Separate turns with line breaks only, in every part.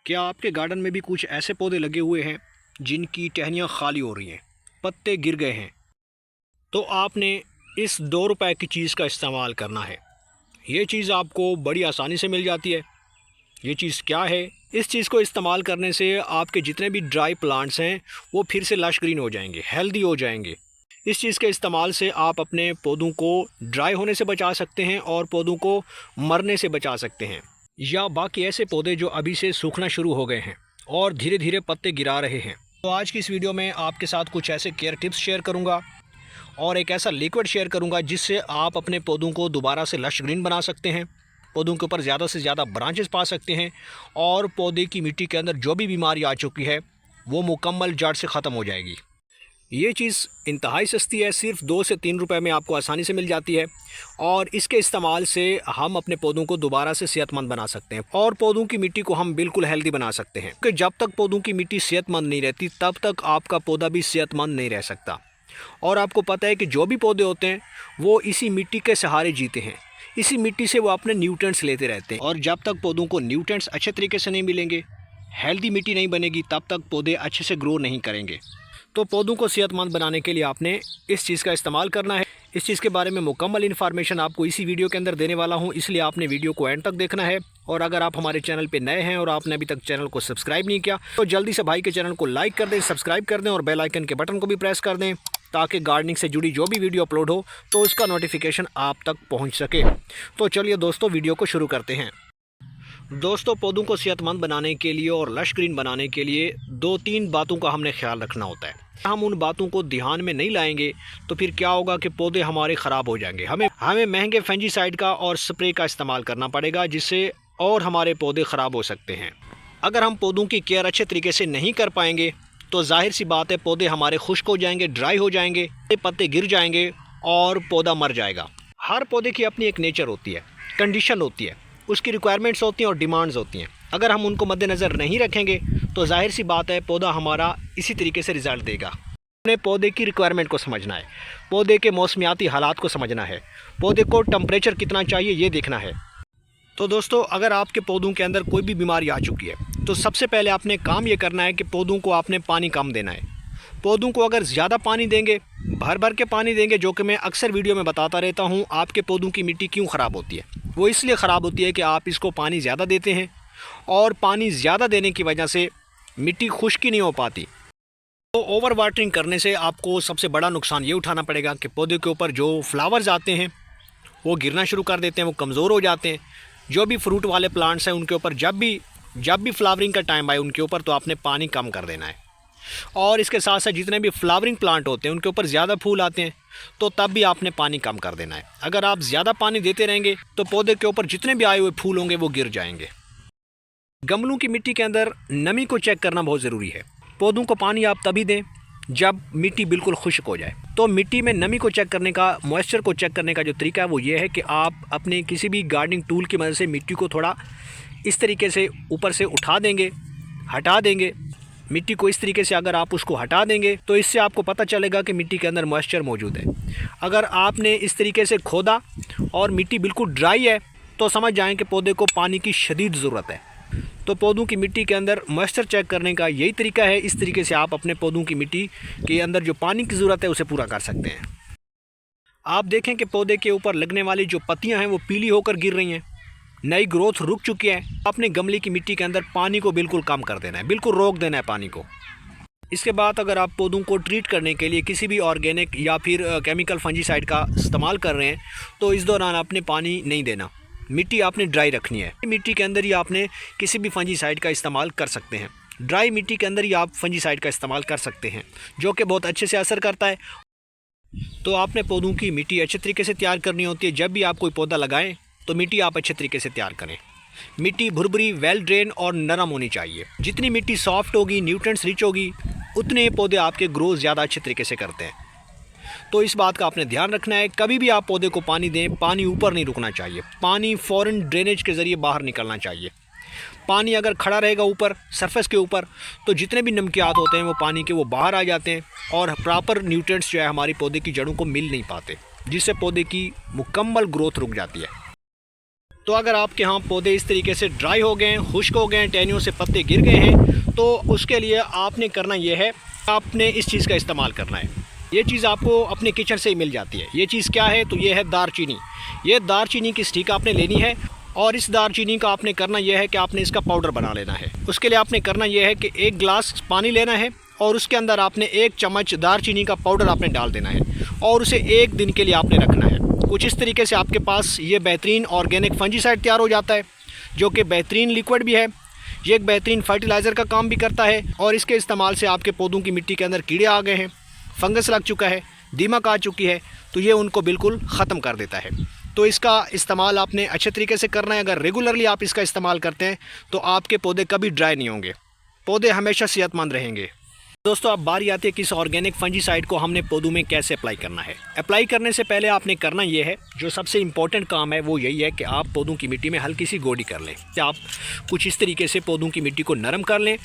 क्या आपके गार्डन में भी कुछ ऐसे पौधे लगे हुए हैं जिनकी टहनियाँ खाली हो रही हैं, पत्ते गिर गए हैं? तो आपने इस 2 रुपए की चीज़ का इस्तेमाल करना है। ये चीज़ आपको बड़ी आसानी से मिल जाती है। ये चीज़ क्या है? इस चीज़ को इस्तेमाल करने से आपके जितने भी ड्राई प्लांट्स हैं वो फिर से लश ग्रीन हो जाएंगे, हेल्दी हो जाएंगे। इस चीज़ के इस्तेमाल से आप अपने पौधों को ड्राई होने से बचा सकते हैं और पौधों को मरने से बचा सकते हैं, या बाकी ऐसे पौधे जो अभी से सूखना शुरू हो गए हैं और धीरे धीरे पत्ते गिरा रहे हैं। तो आज की इस वीडियो में आपके साथ कुछ ऐसे केयर टिप्स शेयर करूंगा और एक ऐसा लिक्विड शेयर करूंगा जिससे आप अपने पौधों को दोबारा से लश ग्रीन बना सकते हैं, पौधों के ऊपर ज़्यादा से ज़्यादा ब्रांचेस पा सकते हैं और पौधे की मिट्टी के अंदर जो भी बीमारी आ चुकी है वो मुकम्मल जड़ से ख़त्म हो जाएगी। ये चीज़ इंतहाई सस्ती है, सिर्फ 2 से 3 रुपए में आपको आसानी से मिल जाती है और इसके इस्तेमाल से हम अपने पौधों को दोबारा से सेहतमंद बना सकते हैं और पौधों की मिट्टी को हम बिल्कुल हेल्दी बना सकते हैं, क्योंकि जब तक पौधों की मिट्टी सेहतमंद नहीं रहती तब तक आपका पौधा भी सेहतमंद नहीं रह सकता। और आपको पता है कि जो भी पौधे होते हैं वो इसी मिट्टी के सहारे जीते हैं, इसी मिट्टी से वो अपने न्यूट्रिएंट्स लेते रहते हैं और जब तक पौधों को न्यूट्रिएंट्स अच्छे तरीके से नहीं मिलेंगे, हेल्दी मिट्टी नहीं बनेगी, तब तक पौधे अच्छे से ग्रो नहीं करेंगे। तो पौधों को सेहतमंद बनाने के लिए आपने इस चीज़ का इस्तेमाल करना है। इस चीज़ के बारे में मुकम्मल इन्फॉर्मेशन आपको इसी वीडियो के अंदर देने वाला हूं, इसलिए आपने वीडियो को एंड तक देखना है। और अगर आप हमारे चैनल पे नए हैं और आपने अभी तक चैनल को सब्सक्राइब नहीं किया तो जल्दी से भाई के चैनल को लाइक कर दें, सब्सक्राइब कर दें और बेल आइकन के बटन को भी प्रेस कर दें ताकि गार्डनिंग से जुड़ी जो भी वीडियो अपलोड हो तो उसका नोटिफिकेशन आप तक पहुँच सके। तो चलिए दोस्तों, वीडियो को शुरू करते हैं। दोस्तों, पौधों को सेहतमंद बनाने के लिए और लश ग्रीन बनाने के लिए 2-3 बातों का हमने ख्याल रखना होता है। हम उन बातों को ध्यान में नहीं लाएंगे तो फिर क्या होगा कि पौधे हमारे ख़राब हो जाएंगे। हमें महंगे फंजीसाइड का और स्प्रे का इस्तेमाल करना पड़ेगा, जिससे और हमारे पौधे ख़राब हो सकते हैं। अगर हम पौधों की केयर अच्छे तरीके से नहीं कर पाएंगे तो जाहिर सी बात है पौधे हमारे खुश्क हो जाएंगे, ड्राई हो जाएंगे, पत्ते गिर जाएंगे और पौधा मर जाएगा। हर पौधे की अपनी एक नेचर होती है, कंडीशन होती है, उसकी रिक्वायरमेंट्स होती हैं और डिमांड्स होती हैं। अगर हम उनको मद्देनज़र नहीं रखेंगे तो जाहिर सी बात है पौधा हमारा इसी तरीके से रिज़ल्ट देगा। अपने पौधे की रिक्वायरमेंट को समझना है, पौधे के मौसमियाती हालात को समझना है, पौधे को टेम्परेचर कितना चाहिए ये देखना है। तो दोस्तों, अगर आपके पौधों के अंदर कोई भी बीमारी आ चुकी है तो सबसे पहले आपने काम ये करना है कि पौधों को आपने पानी कम देना है। पौधों को अगर ज़्यादा पानी देंगे, भर भर के पानी देंगे, जो कि मैं अक्सर वीडियो में बताता रहता हूँ, आपके पौधों की मिट्टी क्यों ख़राब होती है। वो इसलिए ख़राब होती है कि आप इसको पानी ज़्यादा देते हैं और पानी ज़्यादा देने की वजह से मिट्टी खुश्की नहीं हो पाती। तो ओवर वाटरिंग करने से आपको सबसे बड़ा नुकसान ये उठाना पड़ेगा कि पौधे के ऊपर जो फ्लावर्स आते हैं वो गिरना शुरू कर देते हैं, वो कमज़ोर हो जाते हैं। जो भी फ्रूट वाले प्लांट्स हैं उनके ऊपर जब भी फ्लावरिंग का टाइम आए उनके ऊपर तो आपने पानी कम कर देना है। और इसके साथ साथ जितने भी फ्लावरिंग प्लांट होते हैं उनके ऊपर ज़्यादा फूल आते हैं तो तब भी आपने पानी कम कर देना है। अगर आप ज़्यादा पानी देते रहेंगे तो पौधे के ऊपर जितने भी आए हुए फूल होंगे वो गिर जाएंगे। गमलों की मिट्टी के अंदर नमी को चेक करना बहुत ज़रूरी है। पौधों को पानी आप तभी दें जब मिट्टी बिल्कुल खुश्क हो जाए। तो मिट्टी में नमी को चेक करने का, मॉइस्चर को चेक करने का जो तरीका है वो ये है कि आप अपने किसी भी गार्डनिंग टूल की मदद से मिट्टी को थोड़ा इस तरीके से ऊपर से उठा देंगे, हटा देंगे। मिट्टी को इस तरीके से अगर आप उसको हटा देंगे तो इससे आपको पता चलेगा कि मिट्टी के अंदर मॉइस्चर मौजूद है। अगर आपने इस तरीके से खोदा और मिट्टी बिल्कुल ड्राई है तो समझ जाएं कि पौधे को पानी की शदीद ज़रूरत है। तो पौधों की मिट्टी के अंदर मॉइस्चर चेक करने का यही तरीका है। इस तरीके से आप अपने पौधों की मिट्टी के अंदर जो पानी की ज़रूरत है उसे पूरा कर सकते हैं। आप देखें कि पौधे के ऊपर लगने वाली जो पत्तियां हैं वो पीली होकर गिर रही हैं, नई ग्रोथ रुक चुकी है। अपने गमले की मिट्टी के अंदर पानी को बिल्कुल कम कर देना है, बिल्कुल रोक देना है पानी को। इसके बाद अगर आप पौधों को ट्रीट करने के लिए किसी भी ऑर्गेनिक या फिर केमिकल फंजीसाइड का इस्तेमाल कर रहे हैं तो इस दौरान आपने पानी नहीं देना, मिट्टी आपने ड्राई रखनी है। मिट्टी के अंदर ही आपने किसी भी फंजीसाइड का इस्तेमाल कर सकते हैं। ड्राई मिट्टी के अंदर ही आप फंजीसाइड का इस्तेमाल कर सकते हैं, जो कि बहुत अच्छे से असर करता है। तो आपने पौधों की मिट्टी अच्छे तरीके से तैयार करनी होती है। जब भी आप कोई पौधा लगाएं तो मिट्टी आप अच्छे तरीके से तैयार करें। मिट्टी भुरभुरी, वेल ड्रेन और नरम होनी चाहिए। जितनी मिट्टी सॉफ्ट होगी, न्यूट्रिएंट्स रिच होगी, उतने पौधे आपके ग्रोथ ज़्यादा अच्छे तरीके से करते हैं। तो इस बात का आपने ध्यान रखना है। कभी भी आप पौधे को पानी दें, पानी ऊपर नहीं रुकना चाहिए, पानी फ़ौरन ड्रेनेज के ज़रिए बाहर निकलना चाहिए। पानी अगर खड़ा रहेगा ऊपर सरफेस के ऊपर तो जितने भी नमकियात होते हैं वो पानी के वो बाहर आ जाते हैं और प्रॉपर न्यूट्रिएंट्स जो है हमारी पौधे की जड़ों को मिल नहीं पाते, जिससे पौधे की मुकम्मल ग्रोथ रुक जाती है। तो अगर आपके यहाँ पौधे इस तरीके से ड्राई हो गए हैं, खुश्क हो गए हैं, टहनियों से पत्ते गिर गए हैं, तो उसके लिए आपने करना यह है, आपने इस चीज़ का इस्तेमाल करना है। ये चीज़ आपको अपने किचन से ही मिल जाती है। ये चीज़ क्या है? तो ये है दारचीनी। ये दारचीनी की स्टिक आपने लेनी है और इस दारचीनी का आपने करना यह है कि आपने इसका पाउडर बना लेना है। उसके लिए आपने करना यह है कि 1 गिलास पानी लेना है और उसके अंदर आपने 1 चम्मच दारचीनी का पाउडर आपने डाल देना है और उसे 1 दिन के लिए आपने रखना है। कुछ इस तरीके से आपके पास ये बेहतरीन ऑर्गेनिक फंजीसाइड तैयार हो जाता है, जो कि बेहतरीन लिक्विड भी है। ये एक बेहतरीन फर्टिलाइज़र का काम भी करता है और इसके इस्तेमाल से आपके पौधों की मिट्टी के अंदर कीड़े आ गए हैं, फंगस लग चुका है, दीमक आ चुकी है, तो ये उनको बिल्कुल ख़त्म कर देता है। तो इसका इस्तेमाल आपने अच्छे तरीके से करना है। अगर रेगुलरली आप इसका इस्तेमाल करते हैं तो आपके पौधे कभी ड्राई नहीं होंगे, पौधे हमेशा सेहतमंद रहेंगे। दोस्तों, अब बारी आती है कि इस ऑर्गेनिक फंजीसाइड को हमने पौधों में कैसे अप्लाई करना है। अप्लाई करने से पहले आपने करना यह है, जो सबसे इम्पॉर्टेंट काम है वो यही है कि आप पौधों की मिट्टी में हल्की सी गोडी कर लें। आप कुछ इस तरीके से पौधों की मिट्टी को नरम कर लें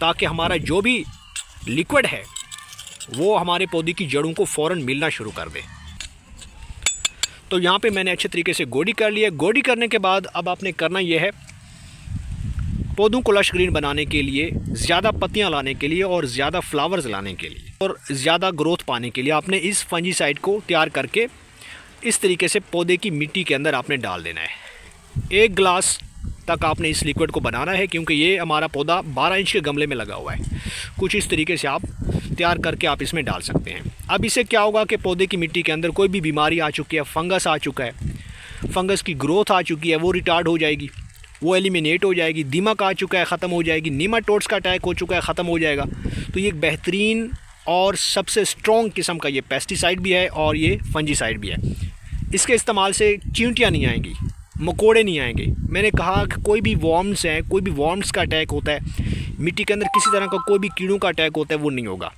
ताकि हमारा जो भी लिक्विड है वो हमारे पौधे की जड़ों को फ़ौरन मिलना शुरू कर दे। तो यहाँ पे मैंने अच्छे तरीके से गोडी कर लिया। गोडी करने के बाद अब आपने करना यह है, पौधों को लश ग्रीन बनाने के लिए, ज़्यादा पत्तियाँ लाने के लिए और ज़्यादा फ्लावर्स लाने के लिए और ज़्यादा ग्रोथ पाने के लिए आपने इस फंजीसाइड को तैयार करके इस तरीके से पौधे की मिट्टी के अंदर आपने डाल देना है। 1 गिलास तक आपने इस लिक्विड को बनाना है, क्योंकि ये हमारा पौधा 12 इंच के गमले में लगा हुआ है। कुछ इस तरीके से आप तैयार करके आप इसमें डाल सकते हैं। अब इससे क्या होगा कि पौधे की मिट्टी के अंदर कोई भी बीमारी आ चुकी है, फंगस आ चुका है, फंगस की ग्रोथ आ चुकी है, वो रिटार्ड हो जाएगी, वो एलिमिनेट हो जाएगी। दीमक आ चुका है, ख़त्म हो जाएगी। नीमाटोड्स का अटैक हो चुका है, ख़त्म हो जाएगा। तो ये एक बेहतरीन और सबसे स्ट्रॉन्ग किस्म का ये पेस्टिसाइड भी है और ये फंजीसाइड भी है। इसके इस्तेमाल से चींटियाँ नहीं आएंगी, मकोड़े नहीं आएंगे। मैंने कहा कि कोई भी वॉर्म्स हैं, कोई भी वॉर्म्स का अटैक होता है, मिट्टी के अंदर किसी तरह का कोई भी कीड़ों का अटैक होता है, वो नहीं होगा।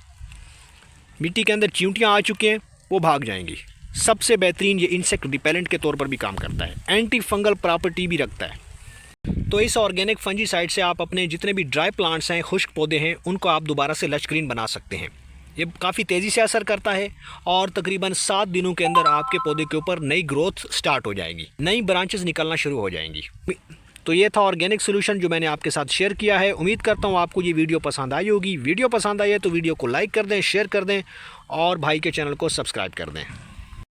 मिट्टी के अंदर चींटियाँ आ चुकी हैं, वो भाग जाएंगी। सबसे बेहतरीन ये इंसेक्ट रिपेलेंट के तौर पर भी काम करता है, एंटी फंगल प्रॉपर्टी भी रखता है। तो इस ऑर्गेनिक फंजीसाइड से आप अपने जितने भी ड्राई प्लांट्स हैं, खुश्क पौधे हैं, उनको आप दोबारा से लश ग्रीन बना सकते हैं। ये काफ़ी तेज़ी से असर करता है और तकरीबन 7 दिनों के अंदर आपके पौधे के ऊपर नई ग्रोथ स्टार्ट हो जाएगी, नई ब्रांचेस निकलना शुरू हो जाएंगी। तो ये था ऑर्गेनिक सोल्यूशन जो मैंने आपके साथ शेयर किया है। उम्मीद करता हूँ आपको ये वीडियो पसंद आई होगी। वीडियो पसंद आई है तो वीडियो को लाइक कर दें, शेयर कर दें और भाई के चैनल को सब्सक्राइब कर दें।